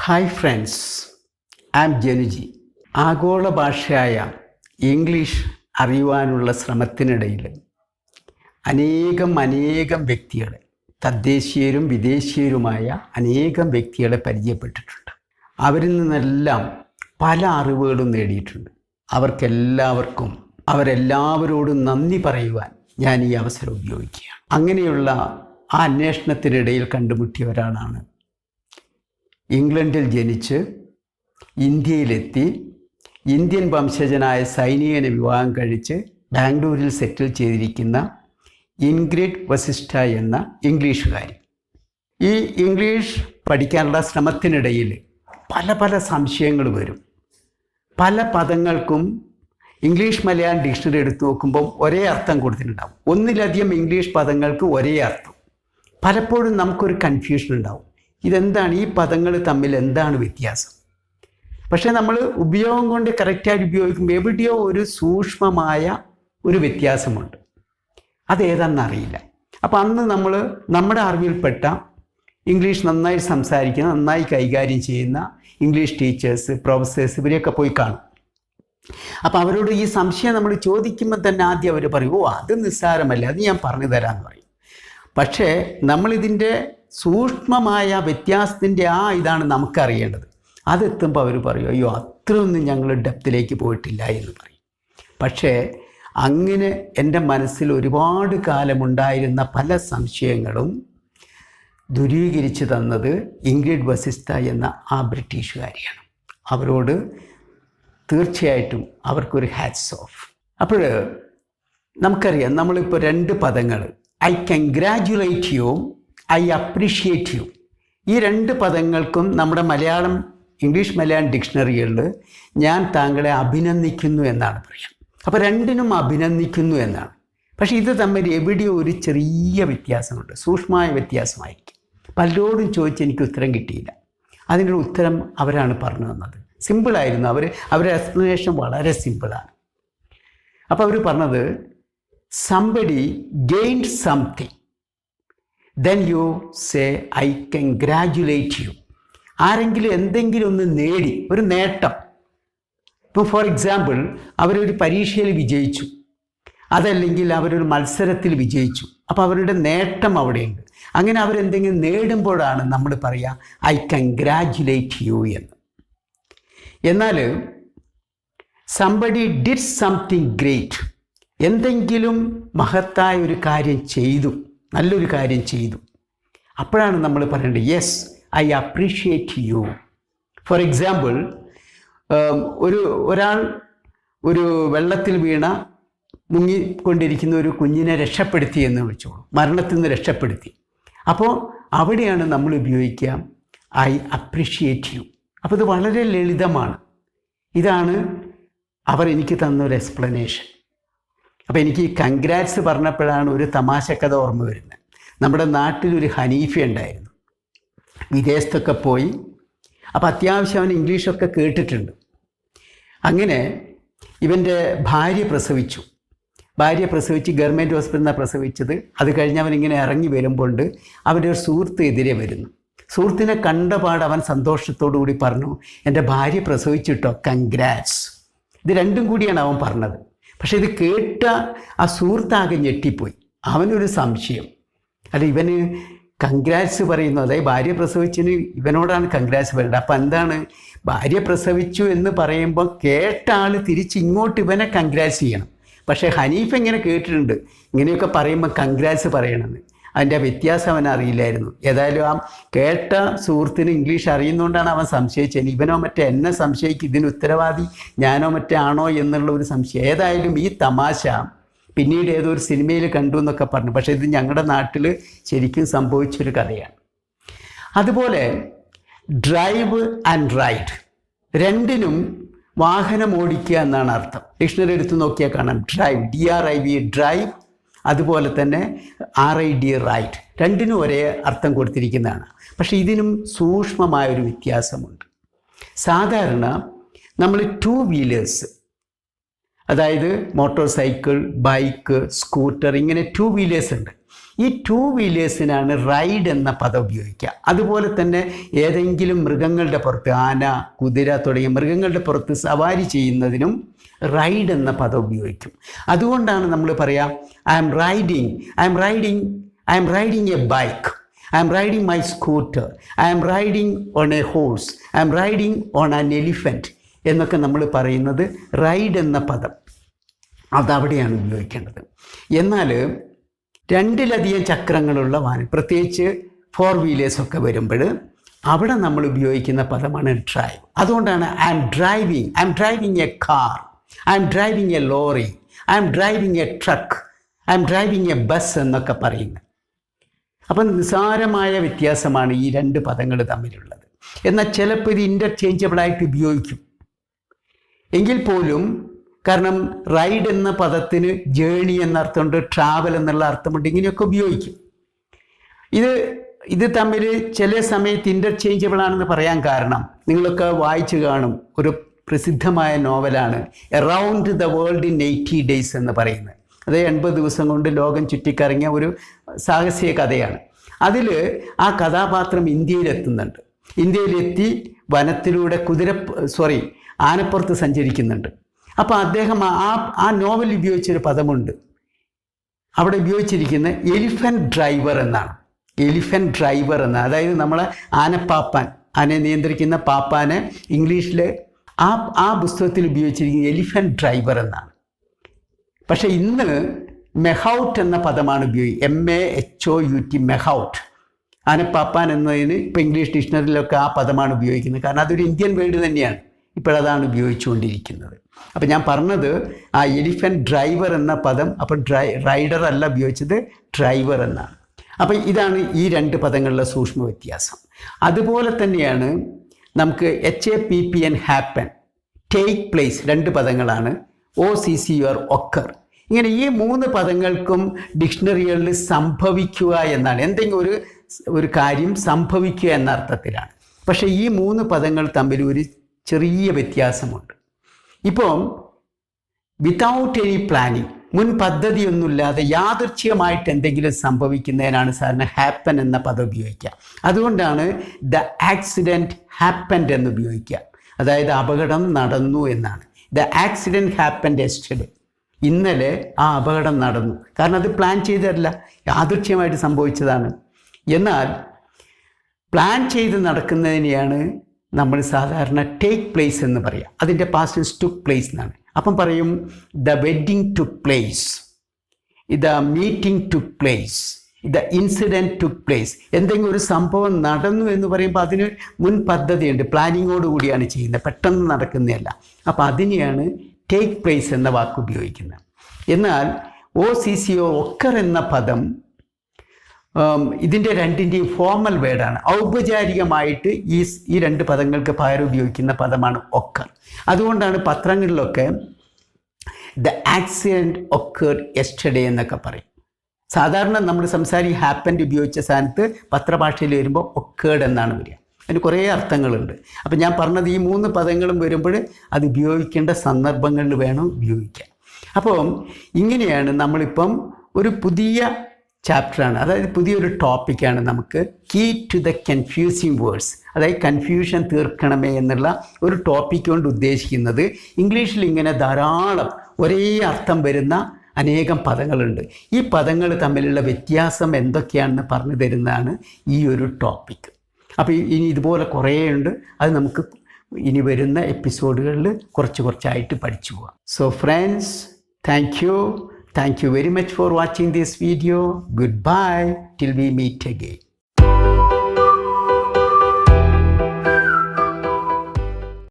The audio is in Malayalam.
Hi friends, I am Januji. ആഗോള ഭാഷയായ ഇംഗ്ലീഷ് അറിയുവാനുള്ള ശ്രമത്തിനിടയിൽ അനേകം വ്യക്തികളെ, തദ്ദേശീയരും വിദേശീയരുമായ അനേകം വ്യക്തികളെ പരിചയപ്പെട്ടിട്ടുണ്ട്. അവരിൽ നിന്നെല്ലാം പല അറിവുകളും നേടിയിട്ടുണ്ട്. അവർക്കെല്ലാവർക്കും അവരെല്ലാവരോടും നന്ദി പറയുവാൻ ഞാൻ ഈ അവസരം ഉപയോഗിക്കുകയാണ്. അങ്ങനെയുള്ള ആ അന്വേഷണത്തിനിടയിൽ കണ്ടുമുട്ടിയ ഒരാളാണ് ഇംഗ്ലണ്ടിൽ ജനിച്ച് ഇന്ത്യയിലെത്തി ഇന്ത്യൻ വംശജനായ സൈനികനെ വിവാഹം കഴിച്ച് ബാംഗ്ലൂരിൽ സെറ്റിൽ ചെയ്തിരിക്കുന്ന ഇൻഗ്രിഡ് വസിഷ്ഠ എന്ന ഇംഗ്ലീഷുകാരി. ഈ ഇംഗ്ലീഷ് പഠിക്കാനുള്ള ശ്രമത്തിനിടയിൽ പല സംശയങ്ങൾ വരും. പല പദങ്ങൾക്കും ഇംഗ്ലീഷ് മലയാളം ഡിക്ഷണറി എടുത്തു നോക്കുമ്പോൾ ഒരേ അർത്ഥം കൊടുത്തിട്ടുണ്ടാവും. ഒന്നിലധികം ഇംഗ്ലീഷ് പദങ്ങൾക്ക് ഒരേ അർത്ഥം. പലപ്പോഴും നമുക്കൊരു കൺഫ്യൂഷൻ ഉണ്ടാവും. ഇതെന്താണ്, ഈ പദങ്ങൾ തമ്മിൽ എന്താണ് വ്യത്യാസം? പക്ഷേ നമ്മൾ ഉപയോഗം കൊണ്ട് കറക്റ്റായിട്ട് ഉപയോഗിക്കുമ്പോൾ എവിടെയോ ഒരു സൂക്ഷ്മമായ ഒരു വ്യത്യാസമുണ്ട്. അതേതാണെന്നറിയില്ല. അപ്പോൾ അന്ന് നമ്മൾ നമ്മുടെ അറിവിൽപ്പെട്ട ഇംഗ്ലീഷ് നന്നായി സംസാരിക്കുന്ന, നന്നായി കൈകാര്യം ചെയ്യുന്ന ഇംഗ്ലീഷ് ടീച്ചേഴ്സ്, പ്രൊഫസേഴ്സ് ഇവരെയൊക്കെ പോയി കാണും. അപ്പോൾ അവരോട് ഈ സംശയം നമ്മൾ ചോദിക്കുമ്പോൾ തന്നെ ആദ്യം അവർ പറയും, ഓ അത് നിസ്സാരമല്ല, അത് ഞാൻ പറഞ്ഞു തരാമെന്ന് പറയും. പക്ഷേ നമ്മളിതിൻ്റെ സൂക്ഷ്മമായ വ്യത്യാസത്തിൻ്റെ ഇതാണ് നമുക്കറിയേണ്ടത്. അതെത്തുമ്പോൾ അവർ പറയും, അയ്യോ അത്രയൊന്നും ഞങ്ങൾ ഡെപ്തിലേക്ക് പോയിട്ടില്ല എന്ന് പറയും. പക്ഷേ അങ്ങനെ എൻ്റെ മനസ്സിൽ ഒരുപാട് കാലമുണ്ടായിരുന്ന പല സംശയങ്ങളും ദൂരീകരിച്ച് തന്നത് ഇംഗ്രിഡ് വസിഷ്ഠ എന്ന ആ ബ്രിട്ടീഷുകാരിയാണ്. അവരോട് തീർച്ചയായിട്ടും അവർക്കൊരു ഹാറ്റ്സ് ഓഫ്. അപ്പോൾ നമുക്കറിയാം, നമ്മളിപ്പോൾ രണ്ട് പദങ്ങൾ, I congratulate you, I appreciate you, ഈ രണ്ട് പദങ്ങൾക്കും നമ്മുടെ ഇംഗ്ലീഷ് മലയാളം ഡിക്ഷണറികളിൽ ഞാൻ താങ്കളെ അഭിനന്ദിക്കുന്നു എന്നാണ് പറയാം. അപ്പോൾ രണ്ടിനും അഭിനന്ദിക്കുന്നു എന്നാണ്. പക്ഷേ ഇത് തമ്മിൽ എവിടെയോ ഒരു ചെറിയ വ്യത്യാസമുണ്ട്, സൂക്ഷ്മമായ വ്യത്യാസമായിരിക്കും. പലരോടും ചോദിച്ച് എനിക്ക് ഉത്തരം കിട്ടിയില്ല. അതിൻ്റെ ഉത്തരം അവരാണ് പറഞ്ഞു തന്നത്. സിമ്പിളായിരുന്നു. അവരുടെ എക്സ്പ്ലനേഷൻ വളരെ സിമ്പിളാണ്. അപ്പോൾ അവർ പറഞ്ഞത്, somebody gained something, then you say I congratulate you. ആരെങ്കിലും എന്തെങ്കിലും ഒന്ന് നേടി, ഒരു നേട്ടം. ഇപ്പോൾ ഫോർ എക്സാമ്പിൾ, അവരൊരു പരീക്ഷയിൽ വിജയിച്ചു, അതല്ലെങ്കിൽ അവരൊരു മത്സരത്തിൽ വിജയിച്ചു. അപ്പോൾ അവരുടെ നേട്ടം അവിടെയുണ്ട്. അങ്ങനെ അവരെന്തെങ്കിലും നേടുമ്പോഴാണ് നമ്മൾ പറയുക ഐ കൺഗ്രാജുലേറ്റ് യു എന്ന്. എന്നാൽ സംബഡി ഡിഡ് സംതിങ് ഗ്രേറ്റ്, എന്തെങ്കിലും മഹത്തായ ഒരു കാര്യം ചെയ്തു, നല്ലൊരു കാര്യം ചെയ്തു, അപ്പോഴാണ് നമ്മൾ പറയേണ്ടത് yes I appreciate U. For example, ഒരാൾ ഒരു വെള്ളത്തിൽ വീണ മുങ്ങിക്കൊണ്ടിരിക്കുന്ന ഒരു കുഞ്ഞിനെ രക്ഷപ്പെടുത്തി എന്ന് വെച്ചോളൂ, മരണത്തിൽ നിന്ന് രക്ഷപ്പെടുത്തി. അപ്പോൾ അവിടെയാണ് നമ്മൾ ഉപയോഗിക്കുക ഐ അപ്രീഷിയേറ്റ് യു. അപ്പോൾ ഇത് വളരെ ലളിതമാണ്. ഇതാണ് അവർ എനിക്ക് തന്നൊരു എക്സ്പ്ലനേഷൻ. അപ്പോൾ എനിക്ക് ഈ കൺഗ്രാറ്റ്സ് പറഞ്ഞപ്പോഴാണ് ഒരു തമാശ കഥ ഓർമ്മ വരുന്നത്. നമ്മുടെ നാട്ടിലൊരു ഹനീഫ ഉണ്ടായിരുന്നു, വിദേശത്തൊക്കെ പോയി. അപ്പോൾ അത്യാവശ്യം അവൻ ഇംഗ്ലീഷൊക്കെ കേട്ടിട്ടുണ്ട്. അങ്ങനെ ഇവൻ്റെ ഭാര്യ പ്രസവിച്ച് ഗവൺമെൻറ് ഹോസ്പിറ്റലിലാണ് പ്രസവിച്ചത്. അത് കഴിഞ്ഞ് അവനിങ്ങനെ ഇറങ്ങി വരുമ്പോൾ അവൻ്റെ ഒരു സുഹൃത്ത് എതിരെ വരുന്നു. സുഹൃത്തിനെ കണ്ടപാട് അവൻ സന്തോഷത്തോടു കൂടി പറഞ്ഞു, എൻ്റെ ഭാര്യ പ്രസവിച്ചിട്ടോ, കൺഗ്രാറ്റ്സ്. ഇത് രണ്ടും കൂടിയാണ് അവൻ പറഞ്ഞത്. പക്ഷേ ഇത് കേട്ട ആ സുഹൃത്താകെ ഞെട്ടിപ്പോയി. അവനൊരു സംശയം, അല്ല ഇവന് കൺഗ്രാറ്റ്സ് പറയുന്നു, അതായത് ഭാര്യ പ്രസവിച്ചതിന് ഇവനോടാണ് കൺഗ്രാറ്റ്സ് പറയേണ്ടത്. അപ്പം എന്താണ്, ഭാര്യ പ്രസവിച്ചു എന്ന് പറയുമ്പോൾ കേട്ട ആൾ തിരിച്ച് ഇങ്ങോട്ട് ഇവനെ കൺഗ്രാറ്റ്സ് ചെയ്യണം. പക്ഷേ ഹനീഫ് എങ്ങനെ കേട്ടിട്ടുണ്ട്, ഇങ്ങനെയൊക്കെ പറയുമ്പോൾ കൺഗ്രാറ്റ്സ് പറയണമെന്ന്. അതിൻ്റെ വ്യത്യാസം അവൻ അറിയില്ലായിരുന്നു. ഏതായാലും ആ കേട്ട സുഹൃത്തിന് ഇംഗ്ലീഷ് അറിയുന്നതുകൊണ്ടാണ് അവൻ സംശയിച്ചത്. ഇവനോ മറ്റേ എന്നെ സംശയിക്കും, ഇതിന് ഉത്തരവാദി ഞാനോ മറ്റേ ആണോ എന്നുള്ള ഒരു സംശയം. ഏതായാലും ഈ തമാശ പിന്നീട് ഏതോ ഒരു സിനിമയിൽ കണ്ടു എന്നൊക്കെ പറഞ്ഞു. പക്ഷേ ഇത് ഞങ്ങളുടെ നാട്ടിൽ ശരിക്കും സംഭവിച്ചൊരു കഥയാണ്. അതുപോലെ ഡ്രൈവ് ആൻഡ് റൈഡ്, രണ്ടിനും വാഹനം ഓടിക്കുക എന്നാണ് അർത്ഥം. ഡിക്ഷണറി എടുത്ത് നോക്കിയാൽ കാണാം, ഡ്രൈവ്, DRIV ഡ്രൈവ്, അതുപോലെ തന്നെ RID റൈഡ്, രണ്ടിനും ഒരേ അർത്ഥം കൊടുത്തിരിക്കുന്നതാണ്. പക്ഷേ ഇതിനും സൂക്ഷ്മമായൊരു വ്യത്യാസമുണ്ട്. സാധാരണ നമ്മൾ 2 വീലേഴ്സ്, അതായത് മോട്ടോർ സൈക്കിൾ, ബൈക്ക്, സ്കൂട്ടർ, ഇങ്ങനെ 2 വീലേഴ്സ് ഉണ്ട്. ഈ ടു വീലേഴ്സിനാണ് റൈഡ് എന്ന പദം ഉപയോഗിക്കുക. അതുപോലെ തന്നെ ഏതെങ്കിലും മൃഗങ്ങളുടെ പുറത്ത്, ആന, കുതിര തുടങ്ങിയ മൃഗങ്ങളുടെ പുറത്ത് സവാരി ചെയ്യുന്നതിനും റൈഡ് എന്ന പദം ഉപയോഗിക്കും. അതുകൊണ്ടാണ് നമ്മൾ പറയാം I am riding a bike, I am riding my scooter, I am riding on a horse, I am riding on an elephant എന്നൊക്കെ നമ്മൾ പറയുന്നത് റൈഡ് എന്ന പദം അതവിടെയാണ് ഉപയോഗിക്കേണ്ടത്. എന്നാൽ രണ്ടിലധികം ചക്രങ്ങളുള്ള വാഹനം, പ്രത്യേകിച്ച് 4 വീലേഴ്സൊക്കെ വരുമ്പോൾ അവിടെ നമ്മൾ ഉപയോഗിക്കുന്ന പദമാണ് ഡ്രൈവ്. അതുകൊണ്ടാണ് I M driving A car, I M driving A lorry, I M driving A truck, I M driving A bus എന്നൊക്കെ പറയുന്നത്. അപ്പം നിസ്സാരമായ വ്യത്യാസമാണ് ഈ 2 പദങ്ങൾ തമ്മിലുള്ളത്. എന്നാൽ ചിലപ്പോൾ ഇത് ഇൻ്റർചേഞ്ചബിളായിട്ട് ഉപയോഗിക്കും എങ്കിൽ പോലും, കാരണം റൈഡ് എന്ന പദത്തിന് ജേണി എന്ന അർത്ഥമുണ്ട്, ട്രാവൽ എന്നുള്ള അർത്ഥമുണ്ട്, ഇങ്ങനെയൊക്കെ ഉപയോഗിക്കും. ഇത് തമ്മിൽ ചില സമയത്ത് ഇൻ്റർചേഞ്ചബിൾ ആണെന്ന് പറയാൻ കാരണം നിങ്ങളൊക്കെ വായിച്ചു കാണും, ഒരു പ്രസിദ്ധമായ നോവലാണ് around the world in 80 days എന്ന് പറയുന്നത്. അത് 80 ദിവസം കൊണ്ട് ലോകം ചുറ്റിക്കറങ്ങിയ ഒരു സാഹസിക കഥയാണ്. അതിൽ ആ കഥാപാത്രം ഇന്ത്യയിലെത്തുന്നുണ്ട്. ഇന്ത്യയിലെത്തി വനത്തിലൂടെ ആനപ്പുറത്ത് സഞ്ചരിക്കുന്നുണ്ട്. അപ്പോൾ അദ്ദേഹം ആ നോവൽ ഉപയോഗിച്ചൊരു പദമുണ്ട്, അവിടെ ഉപയോഗിച്ചിരിക്കുന്ന എലിഫൻറ്റ് ഡ്രൈവർ എന്നാണ്. അതായത് നമ്മളെ ആനയെ നിയന്ത്രിക്കുന്ന പാപ്പാനെ ഇംഗ്ലീഷിൽ ആ പുസ്തകത്തിൽ ഉപയോഗിച്ചിരിക്കുന്ന എലിഫൻറ്റ് ഡ്രൈവർ എന്നാണ്. പക്ഷേ ഇന്ന് മെഹൗട്ട് എന്ന പദമാണ് MAHOUT, മെഹൗട്ട്. ആനപ്പാപ്പാൻ എന്നതിന് ഇപ്പോൾ ഇംഗ്ലീഷ് ഡിക്ഷണറിയിലൊക്കെ ആ പദമാണ് ഉപയോഗിക്കുന്നത്. കാരണം അതൊരു ഇന്ത്യൻ വേർഡ് തന്നെയാണ്, ഇപ്പോഴതാണ് ഉപയോഗിച്ചുകൊണ്ടിരിക്കുന്നത്. അപ്പോൾ ഞാൻ പറഞ്ഞത് ആ എലിഫൻറ്റ് ഡ്രൈവർ എന്ന പദം, അപ്പോൾ റൈഡർ അല്ല ഉപയോഗിച്ചത്, ഡ്രൈവർ എന്നാണ്. അപ്പോൾ ഇതാണ് ഈ 2 പദങ്ങളിലെ സൂക്ഷ്മ വ്യത്യാസം. അതുപോലെ തന്നെയാണ് നമുക്ക് HAPPN, ഹാപ്പൻ, ടേക്ക് പ്ലേസ്, 2 പദങ്ങളാണ്. OCCUR, occur. ഇങ്ങനെ ഈ 3 പദങ്ങൾക്കും ഡിക്ഷണറികളിൽ സംഭവിക്കുക എന്നാണ്, എന്തെങ്കിലും ഒരു കാര്യം സംഭവിക്കുക എന്ന അർത്ഥത്തിലാണ്. പക്ഷേ ഈ 3 പദങ്ങൾ തമ്മിൽ ഒരു ചെറിയ വ്യത്യാസമുണ്ട്. ഇപ്പം വിതൗട്ട് എനി പ്ലാനിങ്, മുൻ പദ്ധതിയൊന്നുമില്ലാതെ യാദൃച്ഛികമായിട്ട് എന്തെങ്കിലും സംഭവിക്കുന്നതിനാണ് സാറിന് ഹാപ്പൻ എന്ന പദം ഉപയോഗിക്കുക. അതുകൊണ്ടാണ് ദ ആക്സിഡൻറ്റ് ഹാപ്പൻഡ് എന്ന് ഉപയോഗിക്കുക. അതായത് അപകടം നടന്നു എന്നാണ്. ദ ആക്സിഡൻറ്റ് ഹാപ്പൻഡ് യെസ്റ്റർഡേ, ഇന്നലെ ആ അപകടം നടന്നു. കാരണം അത് പ്ലാൻ ചെയ്തതല്ല, യാദൃച്ഛികമായിട്ട് സംഭവിച്ചതാണ്. എന്നാൽ പ്ലാൻ ചെയ്ത് നടക്കുന്നതിനെയാണ് നമ്മൾ സാധാരണ ടേക്ക് പ്ലേസ് എന്ന് പറയാം. അതിൻ്റെ പാസ്റ്റ് ടെൻസ് ടുക്ക് പ്ലേസ് എന്നാണ്. അപ്പം പറയും the wedding took place, the meeting took place, the incident took place. എന്തെങ്കിലും ഒരു സംഭവം നടന്നു എന്ന് പറയുമ്പോൾ അതിന് മുൻ പദ്ധതിയുണ്ട്, പ്ലാനിങ്ങോടുകൂടിയാണ് ചെയ്യുന്നത്, പെട്ടെന്ന് നടക്കുന്നതല്ല. അപ്പോൾ അതിനെയാണ് ടേക്ക് പ്ലേസ് എന്ന വാക്ക് ഉപയോഗിക്കുന്നത്. എന്നാൽ OCCO, ഒക്കർ എന്ന പദം ഇതിൻ്റെ 2ൻ്റെയും ഫോർമൽ വേർഡാണ്. ഔപചാരികമായിട്ട് ഈ 2 പദങ്ങൾക്ക് പകരം ഉപയോഗിക്കുന്ന പദമാണ് ഒക്കർ. അതുകൊണ്ടാണ് പത്രങ്ങളിലൊക്കെ ദ ആക്സിഡൻറ്റ് ഒക്കേർഡ് യെസ്റ്റർഡേ എന്നൊക്കെ പറയും. സാധാരണ നമ്മൾ ഹാപ്പൻഡ് ഉപയോഗിച്ച സ്ഥാനത്ത് പത്രഭാഷയിൽ വരുമ്പോൾ ഒക്കേർഡ് എന്നാണ് വരിക. അതിന് കുറേ അർത്ഥങ്ങളുണ്ട്. അപ്പം ഞാൻ പറഞ്ഞത് ഈ 3 പദങ്ങളും വരുമ്പോൾ അത് ഉപയോഗിക്കേണ്ട സന്ദർഭങ്ങളിൽ വേണം ഉപയോഗിക്കാൻ. അപ്പം ഇങ്ങനെയാണ് നമ്മളിപ്പം ഒരു പുതിയ ചാപ്റ്ററാണ്, അതായത് പുതിയൊരു ടോപ്പിക്കാണ് നമുക്ക് key to the confusing words, അതായത് കൺഫ്യൂഷൻ തീർക്കണമേ എന്നുള്ള ഒരു ടോപ്പിക്ക് കൊണ്ട് ഉദ്ദേശിക്കുന്നത് ഇംഗ്ലീഷിൽ ഇങ്ങനെ ധാരാളം ഒരേ അർത്ഥം വരുന്ന അനേകം പദങ്ങളുണ്ട്. ഈ പദങ്ങൾ തമ്മിലുള്ള വ്യത്യാസം എന്തൊക്കെയാണെന്ന് പറഞ്ഞു തരുന്നതാണ് ഈ ഒരു ടോപ്പിക്ക്. അപ്പോൾ ഇനി ഇതുപോലെ കുറേ ഉണ്ട്, അത് നമുക്ക് ഇനി വരുന്ന എപ്പിസോഡുകളിൽ കുറച്ചായിട്ട് പഠിച്ചു പോകാം. So friends, thank you very much for watching this video. Goodbye till we meet again.